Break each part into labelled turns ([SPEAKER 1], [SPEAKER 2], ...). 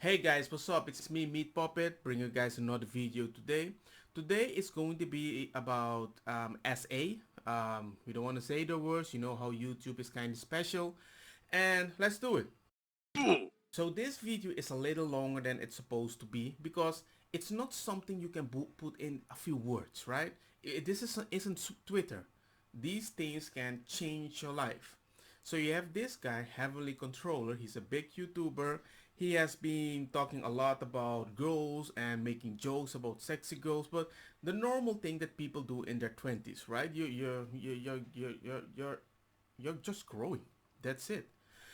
[SPEAKER 1] Hey guys, what's up? It's me, Meat Puppet, bringing you guys another video today. Today is going to be about SA. We don't want to say the words, you know how YouTube is kind of special. And let's do it. So this video is a little longer than it's supposed to be because it's not something you can put in a few words, right? Isn't Twitter. These things can change your life. So you have this guy, Heavenly Controller. He's a big YouTuber. He has been talking a lot about girls and making jokes about sexy girls, but the normal thing that people do in their 20s, right? You're just growing. That's it.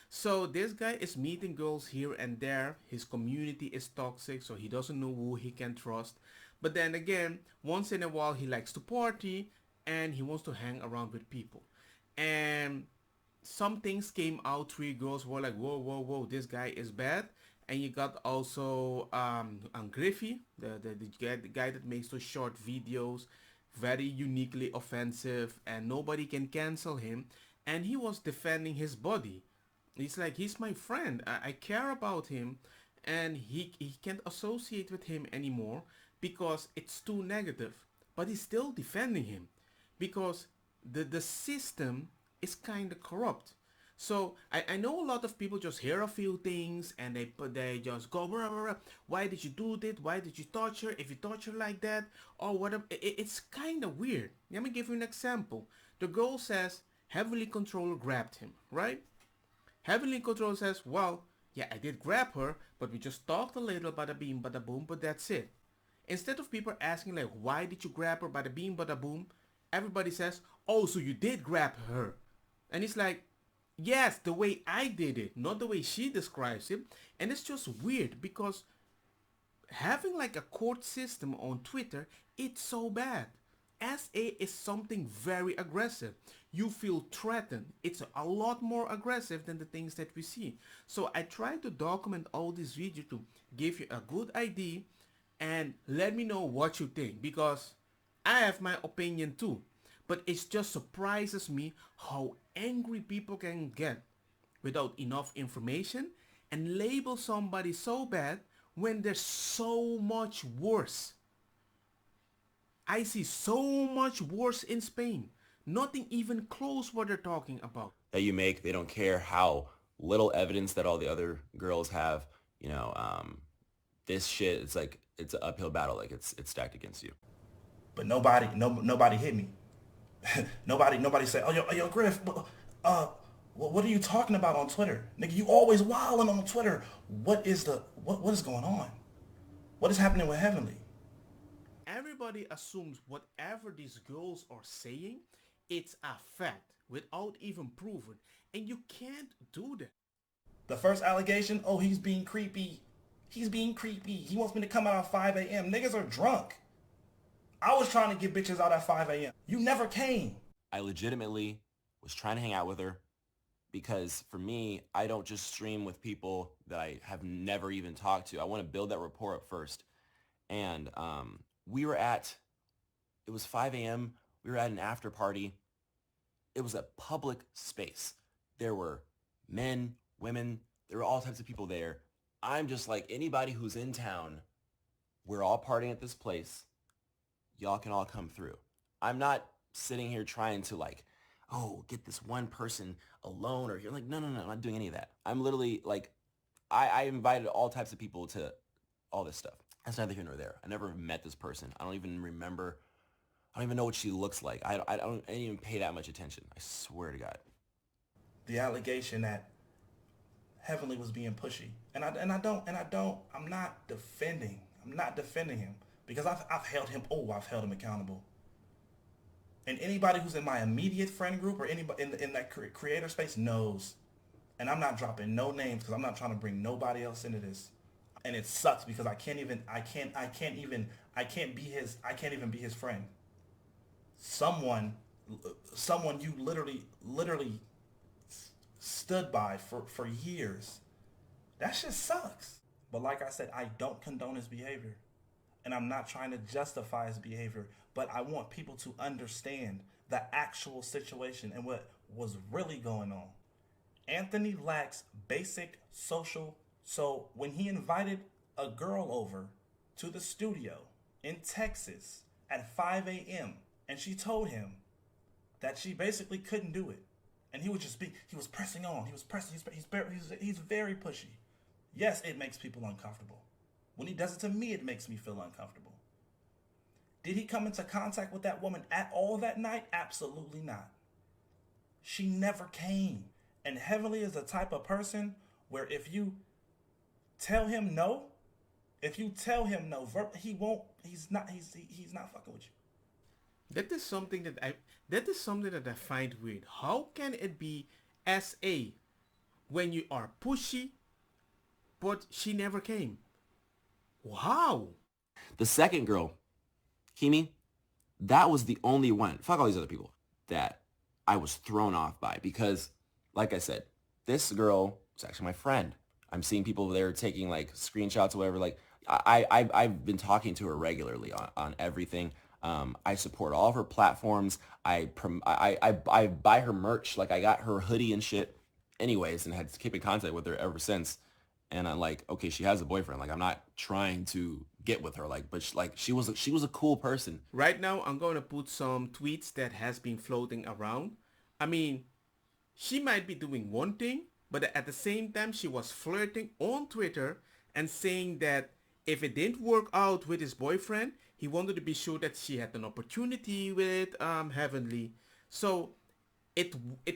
[SPEAKER 1] So this guy is meeting girls here and there. His community is toxic, so he doesn't know who he can trust. But then again, once in a while he likes to party and he wants to hang around with people. And some things came out. Three girls were like, whoa, whoa, whoa, this guy is bad. And you got also Griffy, the guy that makes those short videos, very uniquely offensive, and nobody can cancel him. And he was defending his body. He's like, he's my friend. I care about him, and he can't associate with him anymore because it's too negative. But he's still defending him because the system is kind of corrupt. So I know a lot of people just hear a few things and they just go, blah, blah, blah. Why did you do that? Why did you touch her? If you touch her like that, or whatever, it's kind of weird. Let me give you an example. The girl says Heavenly Controller grabbed him, right? Heavenly Controller says, well, yeah, I did grab her, but we just talked a little, bada beam, bada boom, but that's it. Instead of people asking like, why did you grab her, bada beam, bada boom, everybody says, oh, so you did grab her. And it's like, yes, the way I did it, not the way she describes it. And it's just weird because having like a court system on Twitter, it's so bad. SA is something very aggressive. You feel threatened. It's a lot more aggressive than the things that we see. So I try to document all this video to give you a good idea and let me know what you think, because I have my opinion too. But it just surprises me how angry people can get without enough information and label somebody so bad when there's so much worse. I see so much worse in Spain. Nothing even close what they're talking about.
[SPEAKER 2] That you make. They don't care how little evidence that all the other girls have. This shit, it's like, it's an uphill battle. Like, it's stacked against you.
[SPEAKER 3] But nobody hit me. nobody said, yo, Griff, what are you talking about on Twitter? Nigga, you always wilding on Twitter. What is going on? What is happening with Heavenly?
[SPEAKER 1] Everybody assumes whatever these girls are saying, it's a fact without even proven. And you can't do that.
[SPEAKER 3] The first allegation, oh, he's being creepy. He's being creepy. He wants me to come out at 5 a.m. Niggas are drunk. I was trying to get bitches out at 5 a.m. You never came.
[SPEAKER 2] I legitimately was trying to hang out with her because for me, I don't just stream with people that I have never even talked to. I want to build that rapport up first. And it was 5 a.m. We were at an after party. It was a public space. There were men, women, there were all types of people there. I'm just like, anybody who's in town, we're all partying at this place. Y'all can all come through. I'm not sitting here trying to like, oh, get this one person alone, or you're like, no, I'm not doing any of that. I'm literally like, I invited all types of people to all this stuff. That's neither here nor there. I never met this person. I don't even remember. I don't even know what she looks like. I didn't even pay that much attention. I swear to God.
[SPEAKER 3] The allegation that Heavenly was being pushy, I'm not defending him because I've held him accountable. And anybody who's in my immediate friend group or anybody in that creator space knows. And I'm not dropping no names because I'm not trying to bring nobody else into this. And it sucks because I can't even be his friend. Someone you literally stood by for years. That shit sucks. But like I said, I don't condone his behavior. And I'm not trying to justify his behavior, but I want people to understand the actual situation and what was really going on. Anthony lacks basic social So when he invited a girl over to the studio in Texas at 5 a.m. and she told him that she basically couldn't do it, and he was pressing on, he was pressing, he's very pushy. Yes, it makes people uncomfortable. When he does it to me, it makes me feel uncomfortable. Did he come into contact with that woman at all that night? Absolutely not. She never came. And Heavenly is the type of person where if you tell him no, he won't. He's not. He's not fucking with you.
[SPEAKER 1] That is something that I find weird. How can it be SA when you are pushy, but she never came? Wow.
[SPEAKER 2] The second girl, Kimi, that was the only one, fuck all these other people, that I was thrown off by because, like I said, this girl was actually my friend. I'm seeing people there taking like screenshots or whatever. Like I've been talking to her regularly on everything. I support all of her platforms. I buy her merch. Like I got her hoodie and shit anyways and had to keep in contact with her ever since. And I'm like, okay, she has a boyfriend. Like I'm not trying to get with her. Like, but she was a cool person.
[SPEAKER 1] Right now, I'm going to put some tweets that has been floating around. I mean, she might be doing one thing, but at the same time, she was flirting on Twitter and saying that if it didn't work out with his boyfriend, he wanted to be sure that she had an opportunity with Heavenly. So it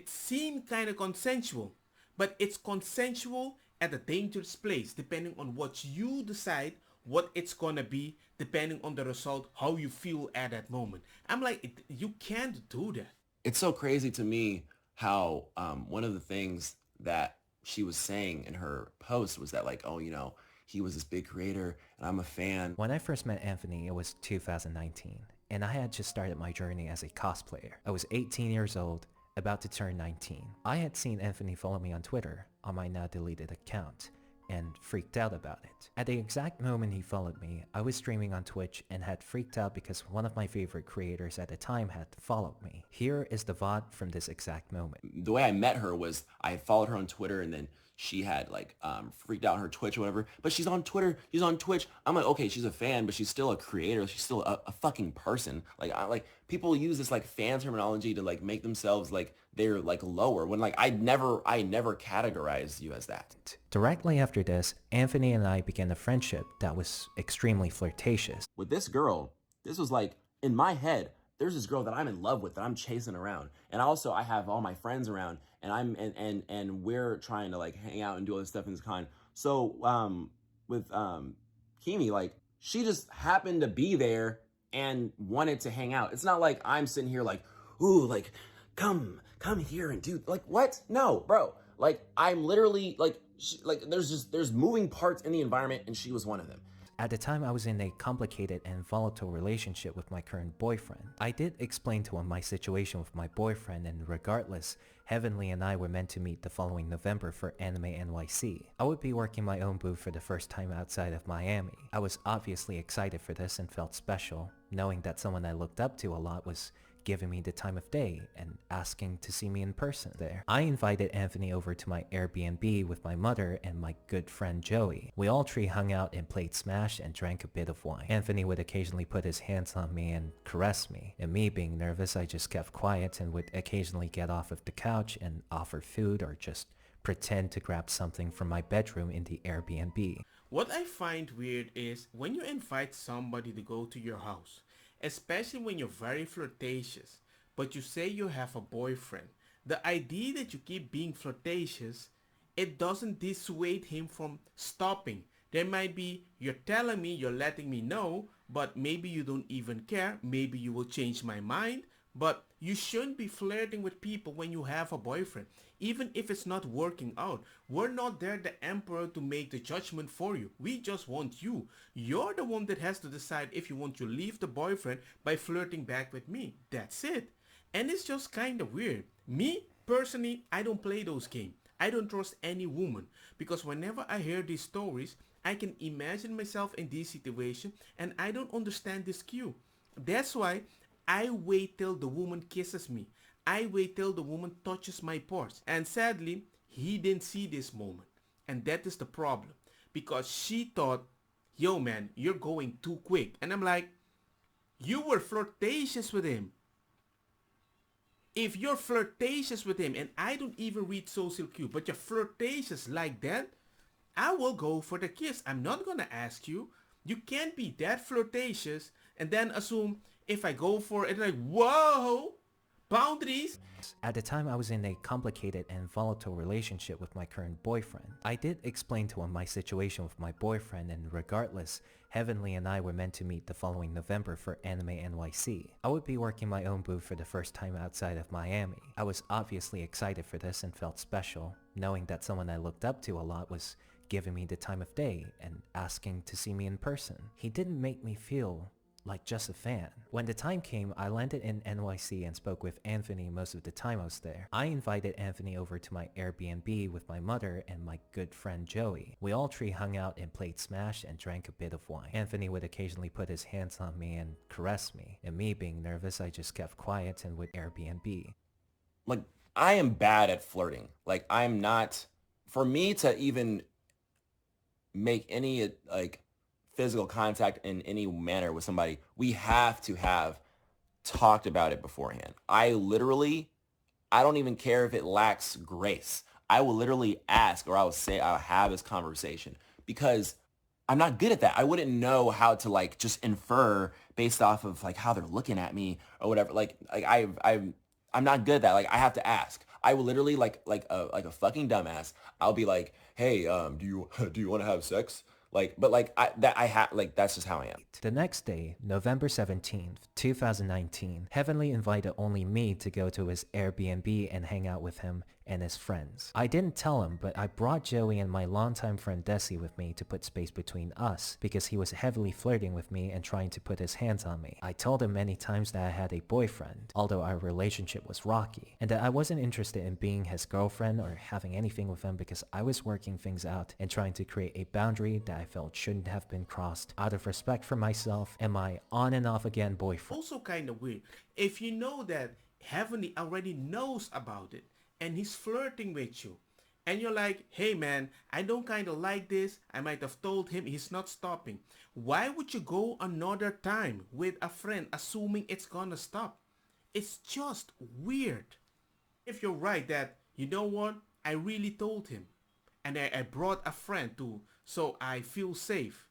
[SPEAKER 1] seemed kind of consensual, but it's consensual at a dangerous place depending on what you decide what it's gonna be, depending on the result, how you feel at that moment. I'm like, you can't do that.
[SPEAKER 2] It's so crazy to me how one of the things that she was saying in her post was that like, oh, he was this big creator and I'm a fan.
[SPEAKER 4] When I first met Anthony, it was 2019, and I had just started my journey as a cosplayer. I was 18 years old, about to turn 19. I had seen Anthony follow me on Twitter on my now deleted account and freaked out about it. At the exact moment he followed me, I was streaming on Twitch and had freaked out because one of my favorite creators at the time had followed me. Here is the VOD from this exact moment.
[SPEAKER 2] The way I met her was I followed her on Twitter and then she had like freaked out on her Twitch or whatever. But she's on Twitter, she's on Twitch. I'm like, okay, she's a fan, but she's still a creator. She's still a fucking person. Like people use this like fan terminology to like make themselves like they're like lower when like I never categorized you as that.
[SPEAKER 4] Directly after this, Anthony and I began a friendship that was extremely flirtatious.
[SPEAKER 2] With this girl, this was like in my head, there's this girl that I'm in love with that I'm chasing around. And also I have all my friends around and we're trying to like hang out and do all this stuff in this con. So with Kimi, like she just happened to be there and wanted to hang out. It's not like I'm sitting here like, ooh, like come here and do like what? No, bro. Like I'm literally like there's moving parts in the environment and she was one of them.
[SPEAKER 4] At the time, I was in a complicated and volatile relationship with my current boyfriend. I did explain to him my situation with my boyfriend, and regardless, Heavenly and I were meant to meet the following November for Anime NYC. I would be working my own booth for the first time outside of Miami. I was obviously excited for this and felt special, knowing that someone I looked up to a lot was giving me the time of day and asking to see me in person there. I invited Anthony over to my Airbnb with my mother and my good friend Joey. We all three hung out and played Smash and drank a bit of wine. Anthony would occasionally put his hands on me and caress me. And me being nervous, I just kept quiet and would occasionally get off of the couch and offer food or just pretend to grab something from my bedroom in the Airbnb.
[SPEAKER 1] What I find weird is when you invite somebody to go to your house, especially when you're very flirtatious, but you say you have a boyfriend. The idea that you keep being flirtatious, it doesn't dissuade him from stopping. There might be, you're telling me, you're letting me know, but maybe you don't even care. Maybe you will change my mind. But you shouldn't be flirting with people when you have a boyfriend, even if it's not working out. We're not there, the emperor, to make the judgment for you. We just want you. You're the one that has to decide if you want to leave the boyfriend by flirting back with me. That's it. And it's just kind of weird. Me, personally, I don't play those games. I don't trust any woman, because whenever I hear these stories, I can imagine myself in this situation and I don't understand this cue. That's why I wait till the woman kisses me. I wait till the woman touches my parts. And sadly, he didn't see this moment. And that is the problem. because she thought, yo man, you're going too quick. And I'm like, you were flirtatious with him. If you're flirtatious with him and I don't even read social cue, but you're flirtatious like that, I will go for the kiss. I'm not gonna ask you. You can't be that flirtatious and then assume if I go for it, like, whoa, boundaries.
[SPEAKER 4] At the time, I was in a complicated and volatile relationship with my current boyfriend. I did explain to him my situation with my boyfriend, and regardless, Heavenly and I were meant to meet the following November for Anime NYC. I would be working my own booth for the first time outside of Miami. I was obviously excited for this and felt special, knowing that someone I looked up to a lot was giving me the time of day and asking to see me in person. He didn't make me feel like just a fan. When the time came, I landed in NYC and spoke with Anthony most of the time I was there. I invited Anthony over to my Airbnb with my mother and my good friend Joey. We all three hung out and played Smash and drank a bit of wine. Anthony would occasionally put his hands on me and caress me, and me being nervous, I just kept quiet and would Airbnb.
[SPEAKER 2] Like, I am bad at flirting. Like, I'm not, for me to even make any like physical contact in any manner with somebody, we have to have talked about it beforehand. I don't even care if it lacks grace. I will literally ask, or I'll have this conversation, because I'm not good at that. I wouldn't know how to like just infer based off of like how they're looking at me or whatever. I'm not good at that. Like, I have to ask. I will literally like a fucking dumbass. I'll be like, hey, do you want to have sex? Like, but like that's just how I am.
[SPEAKER 4] The next day, November 17th, 2019, Heavenly invited only me to go to his Airbnb and hang out with him and his friends. I didn't tell him, but I brought Joey and my longtime friend Desi with me to put space between us because he was heavily flirting with me and trying to put his hands on me. I told him many times that I had a boyfriend, although our relationship was rocky, and that I wasn't interested in being his girlfriend or having anything with him because I was working things out and trying to create a boundary that I felt shouldn't have been crossed out of respect for myself and my on and off again boyfriend.
[SPEAKER 1] Also kind of weird. If you know that Heavenly already knows about it and he's flirting with you, and you're like, hey man, I don't kind of like this. I might have told him, he's not stopping. Why would you go another time with a friend assuming it's gonna stop? It's just weird. If you're right that, you know what, I really told him and I brought a friend too, so I feel safe.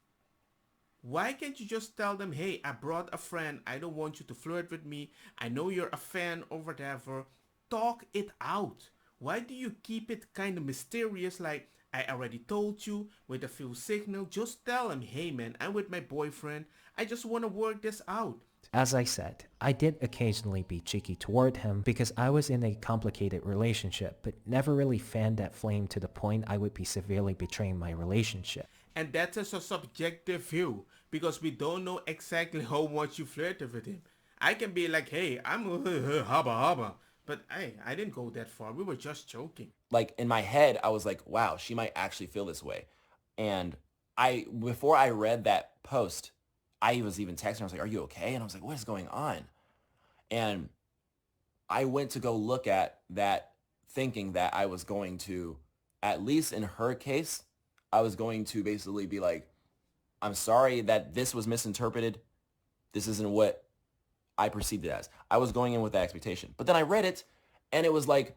[SPEAKER 1] Why can't you just tell them, hey, I brought a friend, I don't want you to flirt with me, I know you're a fan or whatever. Talk it out. Why do you keep it kind of mysterious, like, I already told you with a few signal? Just tell him, hey man, I'm with my boyfriend, I just want to work this out.
[SPEAKER 4] As I said, I did occasionally be cheeky toward him because I was in a complicated relationship, but never really fanned that flame to the point I would be severely betraying my relationship.
[SPEAKER 1] And that's a subjective view, because we don't know exactly how much you flirted with him. I can be like, hey, I'm haba haba, but hey, I didn't go that far. We were just joking.
[SPEAKER 2] Like, in my head, I was like, wow, she might actually feel this way. And before I read that post, I was even texting her. I was like, are you okay? And I was like, what is going on? And I went to go look at that thinking that I was going to, at least in her case, I was going to basically be like, I'm sorry that this was misinterpreted. This isn't what I perceived it as. I was going in with that expectation. But then I read it, and it was like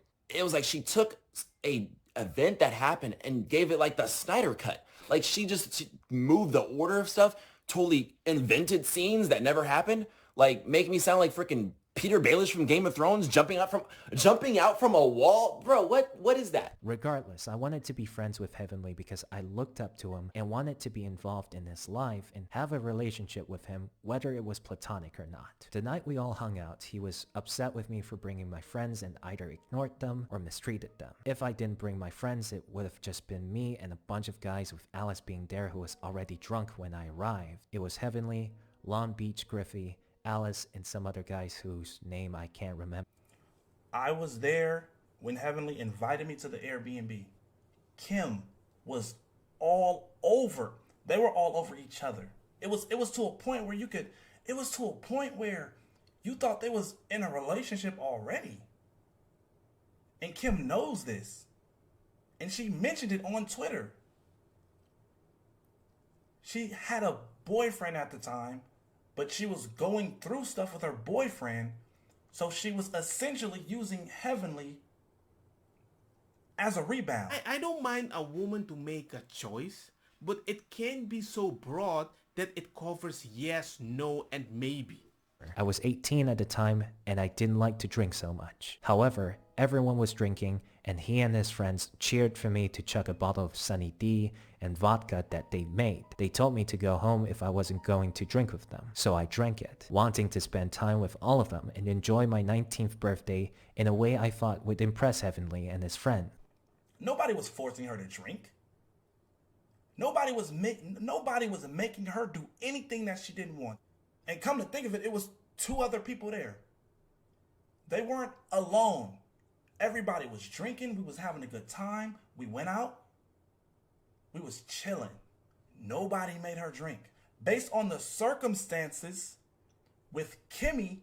[SPEAKER 2] she took a event that happened and gave it like the Snyder cut. Like, she moved the order of stuff, totally invented scenes that never happened, like make me sound like freaking Peter Baelish from Game of Thrones jumping out from a wall. Bro, what is that?
[SPEAKER 4] Regardless, I wanted to be friends with Heavenly because I looked up to him and wanted to be involved in his life and have a relationship with him, whether it was platonic or not. The night we all hung out, he was upset with me for bringing my friends and either ignored them or mistreated them. If I didn't bring my friends, it would have just been me and a bunch of guys with Alice being there who was already drunk when I arrived. It was Heavenly, Longbeachgriffy, Alice, and some other guys whose name I can't remember.
[SPEAKER 3] I was there when Heavenly invited me to the Airbnb. Kim was all over. They were all over each other. It was to a point where you thought they was in a relationship already. And Kim knows this. And she mentioned it on Twitter. She had a boyfriend at the time, but she was going through stuff with her boyfriend, so she was essentially using Heavenly as a rebound.
[SPEAKER 1] I don't mind a woman to make a choice, but it can't be so broad that it covers yes, no, and maybe.
[SPEAKER 4] I was 18 at the time and I didn't like to drink so much. However, everyone was drinking and he and his friends cheered for me to chug a bottle of Sunny D and vodka that they made. They told me to go home if I wasn't going to drink with them, so I drank it, wanting to spend time with all of them and enjoy my 19th birthday in a way I thought would impress Heavenly and his friend.
[SPEAKER 3] Nobody was forcing her to drink. Nobody was making her do anything that she didn't want. And come to think of it, it was two other people there. They weren't alone. Everybody was drinking. We was having a good time. We went out. We was chilling. Nobody made her drink. Based on the circumstances with Kimmy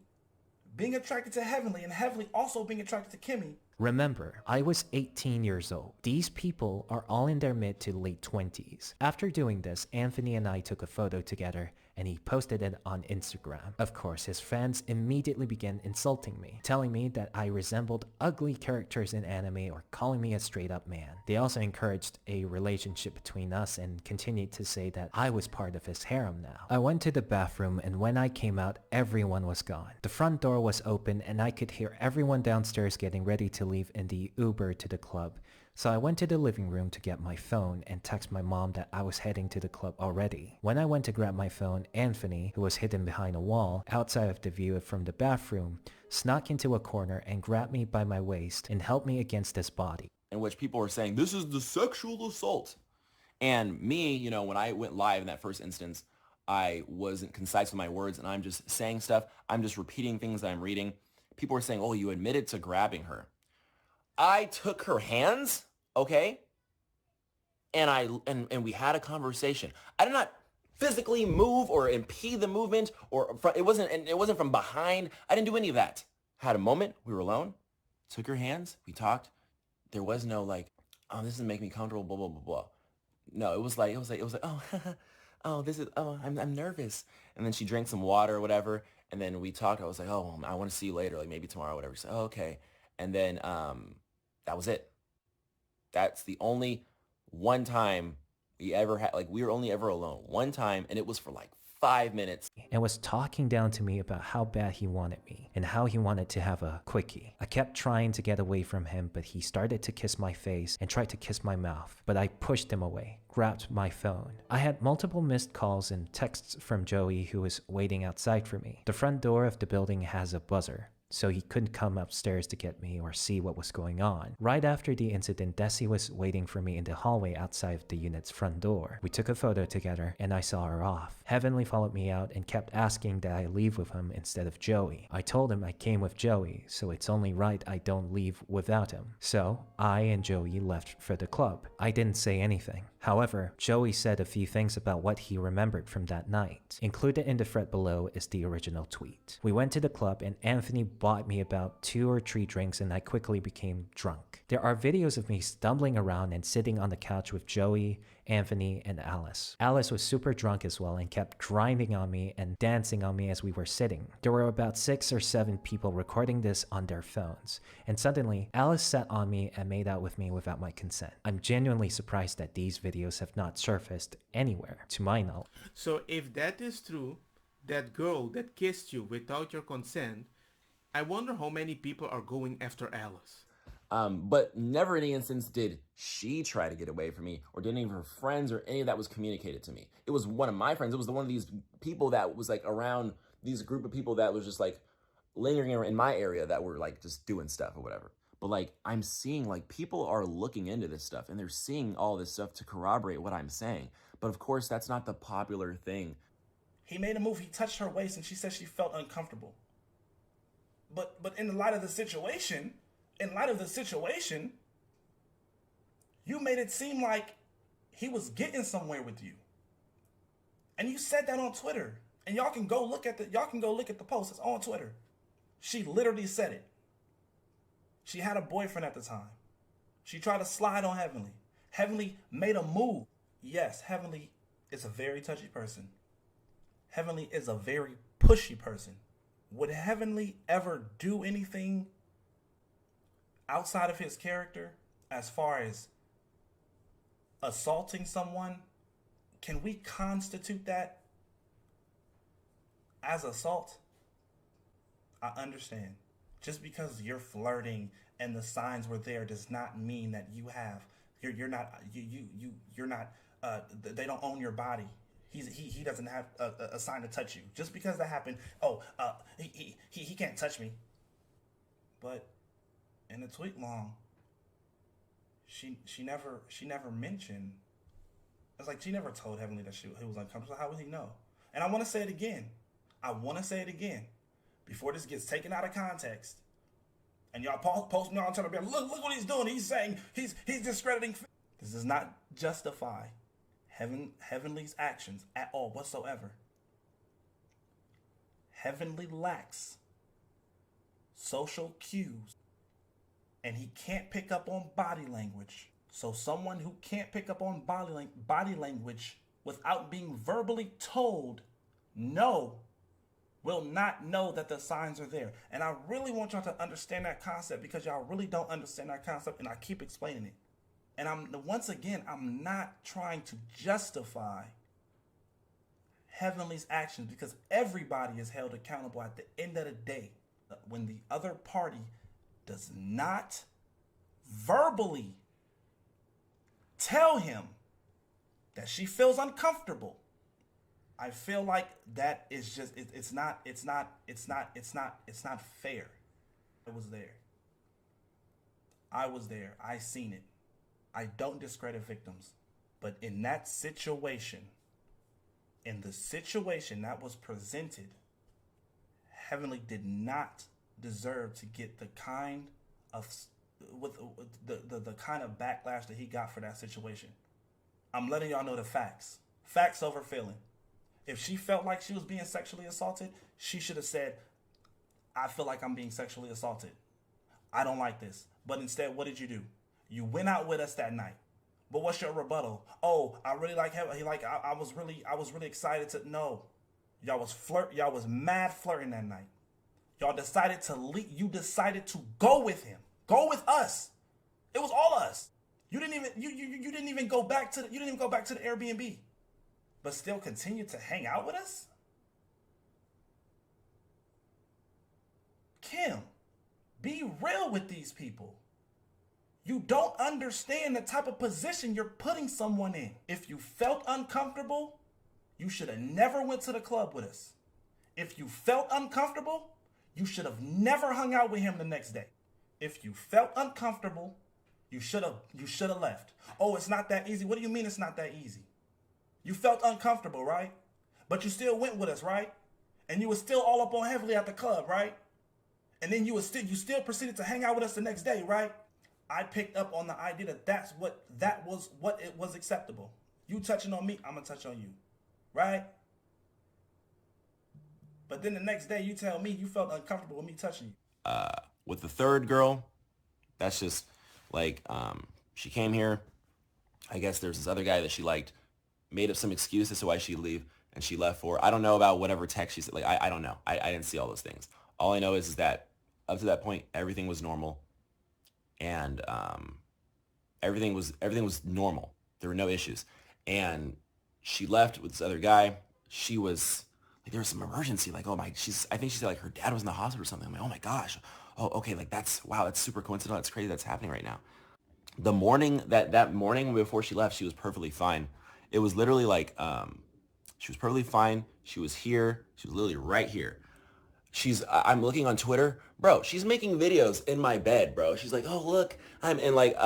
[SPEAKER 3] being attracted to Heavenly and Heavenly also being attracted to Kimmy.
[SPEAKER 4] Remember, I was 18 years old. These people are all in their mid to late 20s. After doing this, Anthony and I took a photo together and he posted it on Instagram. Of course, his fans immediately began insulting me, telling me that I resembled ugly characters in anime or calling me a straight up man. They also encouraged a relationship between us and continued to say that I was part of his harem now. I went to the bathroom and when I came out, everyone was gone. The front door was open and I could hear everyone downstairs getting ready to leave in the Uber to the club. So I went to the living room to get my phone and text my mom that I was heading to the club already. When I went to grab my phone, Anthony, who was hidden behind a wall outside of the view from the bathroom, snuck into a corner and grabbed me by my waist and held me against his body.
[SPEAKER 2] In which people were saying, this is the sexual assault. And me, you know, when I went live in that first instance, I wasn't concise with my words and I'm just saying stuff. I'm just repeating things that I'm reading. People were saying, oh, you admitted to grabbing her. I took her hands, okay? And we had a conversation. I did not physically move or impede the movement it wasn't from behind. I didn't do any of that. Had a moment, we were alone. Took her hands, we talked. There was no like, oh, this doesn't make me comfortable, blah blah blah blah. No, it was like, oh, I'm nervous. And then she drank some water or whatever, and then we talked. I was like, oh, I want to see you later, like maybe tomorrow or whatever. So, oh, okay. And then that was it. That's the only one time we ever had, like we were only ever alone one time, and it was for like 5 minutes.
[SPEAKER 4] And was talking down to me about how bad he wanted me and how he wanted to have a quickie. I kept trying to get away from him, but he started to kiss my face and tried to kiss my mouth, but I pushed him away, grabbed my phone. I had multiple missed calls and texts from Joey, who was waiting outside for me. The front door of the building has a buzzer, so he couldn't come upstairs to get me or see what was going on. Right after the incident, Desi was waiting for me in the hallway outside of the unit's front door. We took a photo together and I saw her off. Heavenly followed me out and kept asking that I leave with him instead of Joey. I told him I came with Joey, so it's only right I don't leave without him. So I and Joey left for the club. I didn't say anything. However, Joey said a few things about what he remembered from that night. Included in the thread below is the original tweet. We went to the club and Anthony bought me about 2 or 3 drinks and I quickly became drunk. There are videos of me stumbling around and sitting on the couch with Joey, Anthony, and Alice. Alice was super drunk as well and kept grinding on me and dancing on me as we were sitting. There were about 6 or 7 people recording this on their phones, and suddenly Alice sat on me and made out with me without my consent. I'm genuinely surprised that these videos have not surfaced anywhere, to my knowledge.
[SPEAKER 1] So if that is true, that girl that kissed you without your consent, I wonder how many people are going after Alice.
[SPEAKER 2] But never in any instance did she try to get away from me, or did any of her friends or any of that was communicated to me. It was one of my friends. It was one of these people that was like around, these group of people that was just like lingering in my area that were like just doing stuff or whatever. But like I'm seeing like people are looking into this stuff and they're seeing all this stuff to corroborate what I'm saying. But of course, that's not the popular thing.
[SPEAKER 3] He made a move. He touched her waist and she said she felt uncomfortable. But in light of the situation, you made it seem like he was getting somewhere with you. And you said that on Twitter. And y'all can go look at the post. It's on Twitter. She literally said it. She had a boyfriend at the time. She tried to slide on Heavenly. Heavenly made a move. Yes, Heavenly is a very touchy person. Heavenly is a very pushy person. Would Heavenly ever do anything outside of his character as far as assaulting someone? Can we constitute that as assault? I understand. Just because you're flirting and the signs were there does not mean that you're not they don't own your body. He doesn't have a sign to touch you. Just because that happened, he can't touch me. But in the tweet long, she never mentioned. It's like she never told Heavenly that he was uncomfortable. How would he know? And I want to say it again. Before this gets taken out of context. And y'all post me on Twitter, look what he's doing. He's saying he's discrediting. This does not justify Heavenly's actions at all whatsoever. Heavenly lacks social cues, and he can't pick up on body language. So someone who can't pick up on body language without being verbally told no will not know that the signs are there. And I really want y'all to understand that concept, because y'all really don't understand that concept, and I keep explaining it. And I'm not trying to justify Heavenly's actions, because everybody is held accountable at the end of the day. When the other party does not verbally tell him that she feels uncomfortable, I feel like that is just it's not fair. I was there. I seen it. I don't discredit victims, but in that situation, in the situation that was presented, Heavenly did not deserve to get the kind of the kind of backlash that he got for that situation. I'm letting y'all know the facts. Facts over feeling. If she felt like she was being sexually assaulted, she should have said, I feel like I'm being sexually assaulted. I don't like this. But instead, what did you do? You went out with us that night. But what's your rebuttal? Oh, I really like him. I was really excited to know. Y'all was mad flirting that night. Y'all decided to leave. You decided to go with him. Go with us. It was all us. You didn't even go back to the Airbnb. But still continue to hang out with us? Kim, be real with these people. You don't understand the type of position you're putting someone in. If you felt uncomfortable, you should have never went to the club with us. If you felt uncomfortable, you should have never hung out with him the next day. If you felt uncomfortable, you should have left. Oh, it's not that easy. What do you mean it's not that easy? You felt uncomfortable, right? But you still went with us, right? And you were still all up on Heavenly at the club, right? And then you still proceeded to hang out with us the next day, right? I picked up on the idea that was what it was acceptable. You touching on me, I'm gonna touch on you, right? But then the next day you tell me you felt uncomfortable with me touching you.
[SPEAKER 2] With the third girl, that's just like she came here. I guess there's this other guy that she liked, made up some excuse as to why she'd leave, and she left for. I don't know about whatever text she said. Like I don't know. I didn't see all those things. All I know is that up to that point, everything was normal, and everything was normal. There were no issues, and she left with this other guy. She was like, there was some emergency. Like, oh my, I think she said like her dad was in the hospital or something. I'm like, oh my gosh. Oh, okay. Like that's super coincidental. That's crazy. That's happening right now. The morning that morning before she left, she was perfectly fine. It was literally like, she was perfectly fine. She was here. She was literally right here. I'm looking on Twitter, bro. She's making videos in my bed, bro. She's like, oh look, I'm in like,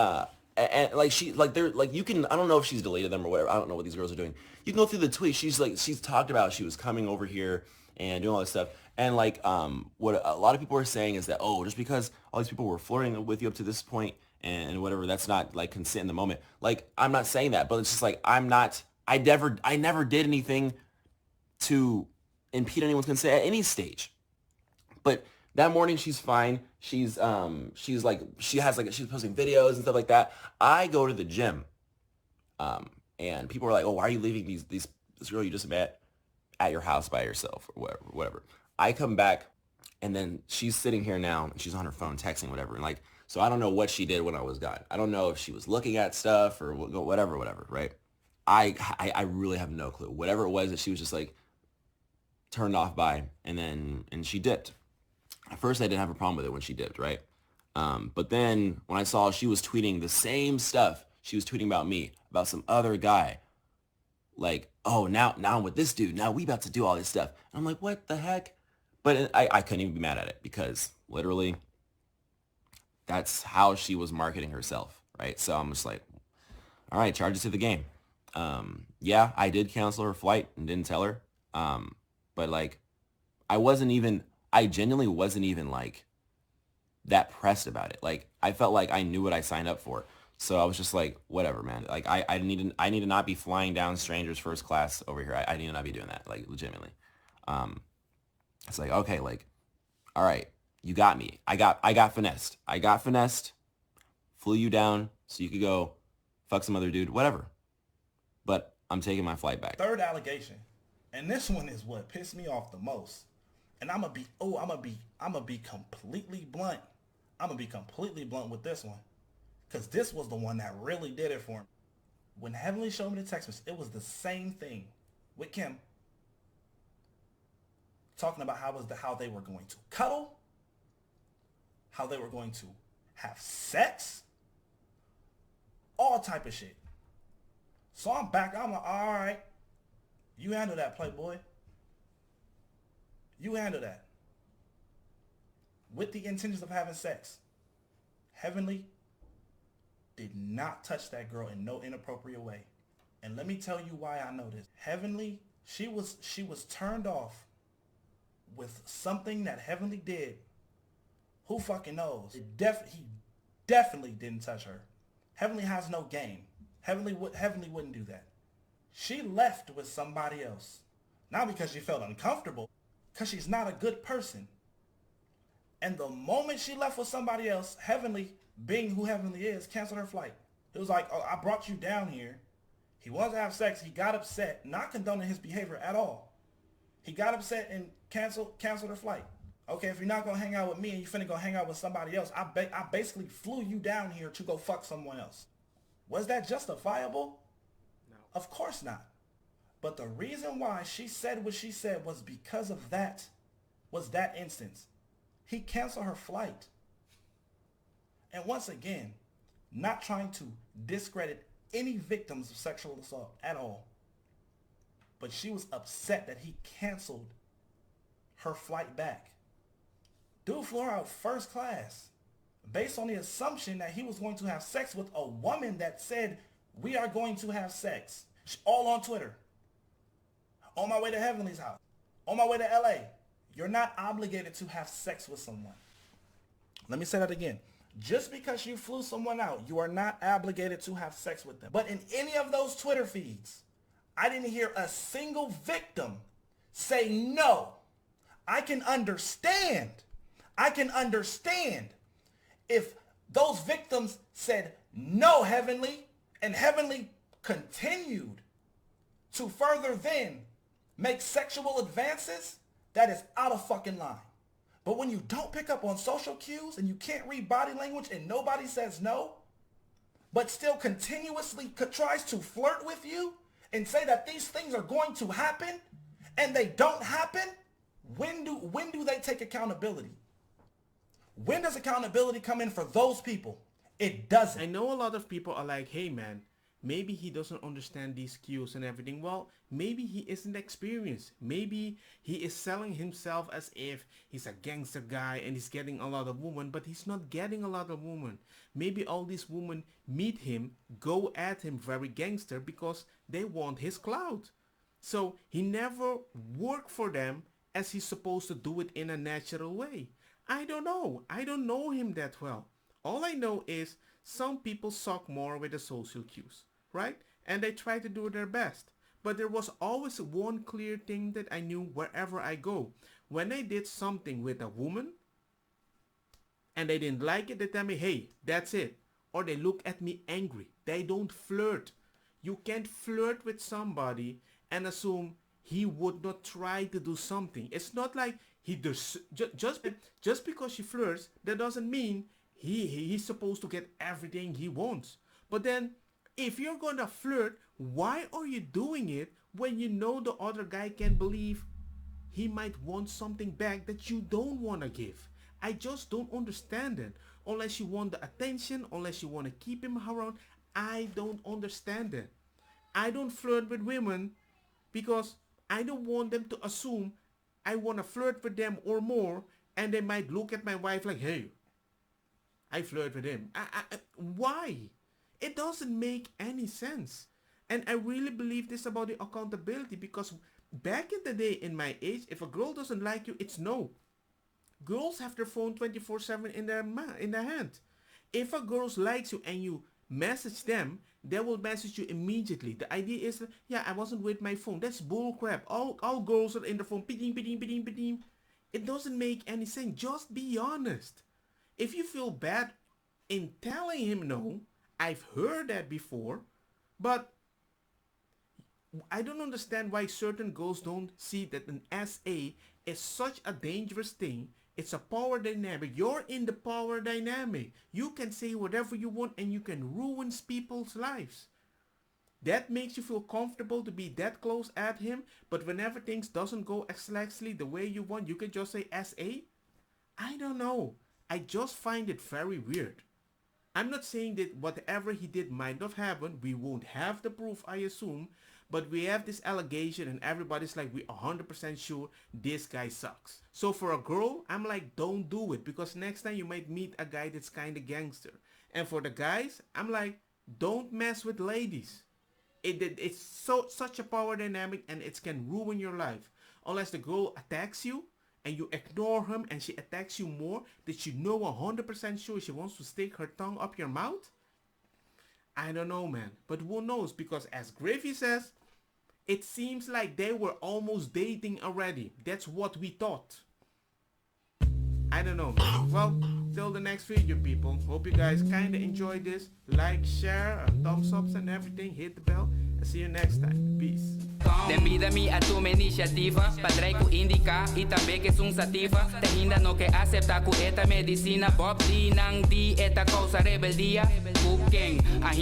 [SPEAKER 2] and like she like they're like you can. I don't know if she's deleted them or whatever. I don't know what these girls are doing. You can go through the tweets. She's talked about she was coming over here and doing all this stuff. And like, what a lot of people are saying is that, oh, just because all these people were flirting with you up to this point and whatever, that's not like consent in the moment. Like, I'm not saying that, but it's just like, I never did anything to impede anyone's consent at any stage. But that morning she's fine. She's posting videos and stuff like that. I go to the gym, and people are like, oh, why are you leaving these this girl you just met at your house by yourself or whatever. I come back and then she's sitting here now and she's on her phone texting whatever. And like, so I don't know what she did when I was gone. I don't know if she was looking at stuff or whatever, right? I really have no clue. Whatever it was that she was just like turned off by and she dipped. At first I didn't have a problem with it when she dipped, right? But then when I saw she was tweeting the same stuff, she was tweeting about me, about some other guy. Like, oh, now I'm with this dude. Now we about to do all this stuff. And I'm like, what the heck? But I couldn't even be mad at it because literally that's how she was marketing herself, right? So I'm just like, all right, charge it to the game. Yeah, I did cancel her flight and didn't tell her. But like, I genuinely wasn't even like that pressed about it. Like, I felt like I knew what I signed up for. So I was just like, whatever, man. Like, I need to not be flying down strangers first class over here. I need to not be doing that, like, legitimately. It's like, okay, like, all right, you got me. I got finessed. I got finessed, flew you down so you could go fuck some other dude, whatever. But I'm taking my flight back.
[SPEAKER 3] Third allegation, and this one is what pissed me off the most. And I'm gonna be completely blunt. I'm gonna be completely blunt with this one, cause this was the one that really did it for me. When Heavenly showed me the text message, it was the same thing with Kim, talking about how they were going to cuddle, how they were going to have sex, all type of shit. So I'm back. I'm like, all right, you handle that, Playboy. You handle that. With the intentions of having sex. Heavenly did not touch that girl in no inappropriate way. And let me tell you why I know this. Heavenly, she was turned off with something that Heavenly did. Who fucking knows? He definitely didn't touch her. Heavenly has no game. Heavenly wouldn't do that. She left with somebody else. Not because she felt uncomfortable, because she's not a good person. And the moment she left with somebody else, Heavenly, being who Heavenly is, canceled her flight. It was like, oh, I brought you down here. He wanted to have sex. He got upset, not condoning his behavior at all. He got upset and canceled her flight. Okay, if you're not going to hang out with me and you finna go hang out with somebody else, I basically flew you down here to go fuck someone else. Was that justifiable?
[SPEAKER 1] No.
[SPEAKER 3] Of course not. But the reason why she said what she said was because of that instance. He canceled her flight. And once again, not trying to discredit any victims of sexual assault at all. But she was upset that he canceled her flight back. Dude flew her out first class based on the assumption that he was going to have sex with a woman that said, we are going to have sex. All on Twitter. On my way to Heavenly's house. On my way to LA. You're not obligated to have sex with someone. Let me say that again. Just because you flew someone out, you are not obligated to have sex with them. But in any of those Twitter feeds, I didn't hear a single victim say no. I can understand if those victims said no, Heavenly, and Heavenly continued to further then make sexual advances, that is out of fucking line. But when you don't pick up on social cues and you can't read body language and nobody says no, but still continuously tries to flirt with you and say that these things are going to happen and they don't happen, when do they take accountability? When does accountability come in for those people? It doesn't.
[SPEAKER 1] I know a lot of people are like, hey man, maybe he doesn't understand these cues and everything. Well, maybe he isn't experienced. Maybe he is selling himself as if he's a gangster guy and he's getting a lot of women, but he's not getting a lot of women. Maybe all these women meet him, go at him very gangster because they want his clout. So he never worked for them as he's supposed to do it in a natural way. I don't know. I don't know him that well. All I know is some people suck more with the social cues, right? And they try to do their best. But there was always one clear thing that I knew wherever I go. When I did something with a woman and they didn't like it, they tell me, hey, that's it. Or they look at me angry. They don't flirt. You can't flirt with somebody and assume he would not try to do something. It's not like he does, just because she flirts, that doesn't mean he's supposed to get everything he wants. But then, if you're gonna flirt, why are you doing it when you know the other guy can believe he might want something back that you don't want to give? I just don't understand it. Unless you want the attention, unless you want to keep him around, I don't understand it. I don't flirt with women because I don't want them to assume I want to flirt with them or more, and they might look at my wife like, hey, I flirt with him. Why? It doesn't make any sense. And I really believe this about the accountability, because back in the day, in my age, if a girl doesn't like you, it's no. Girls have their phone 24/7 in their hand. If a girl likes you and you message them, they will message you immediately. The idea is, yeah, I wasn't with my phone. That's bull crap. All girls are in the phone. Piding. It doesn't make any sense. Just be honest. If you feel bad in telling him no, I've heard that before, but I don't understand why certain girls don't see that an SA is such a dangerous thing. It's a power dynamic. You're in the power dynamic. You can say whatever you want and you can ruin people's lives. That makes you feel comfortable to be that close at him, but whenever things doesn't go exactly the way you want, you can just say SA? I don't know. I just find it very weird. I'm not saying that whatever he did might not happen. We won't have the proof, I assume. But we have this allegation and everybody's like, we 100% sure this guy sucks. So for a girl, I'm like, don't do it, because next time you might meet a guy that's kind of gangster. And for the guys, I'm like, don't mess with ladies. It's such a power dynamic, and it can ruin your life. Unless the girl attacks you and you ignore him and she attacks you more, that you know 100% sure she wants to stick her tongue up your mouth. I don't know, man. But who knows? Because as Griffy says, it seems like they were almost dating already. That's what we thought. I don't know, man. Well, till the next video, people. Hope you guys kind of enjoyed this. Like, share, thumbs ups and everything. Hit the bell. And see you next time. Peace.
[SPEAKER 5] Devido a tua iniciativa, padrei ku indica e também que sum sativa. Te ainda não que aceitar ku eta medicina. Bob di nang di eta causa rebeldia. Ku quem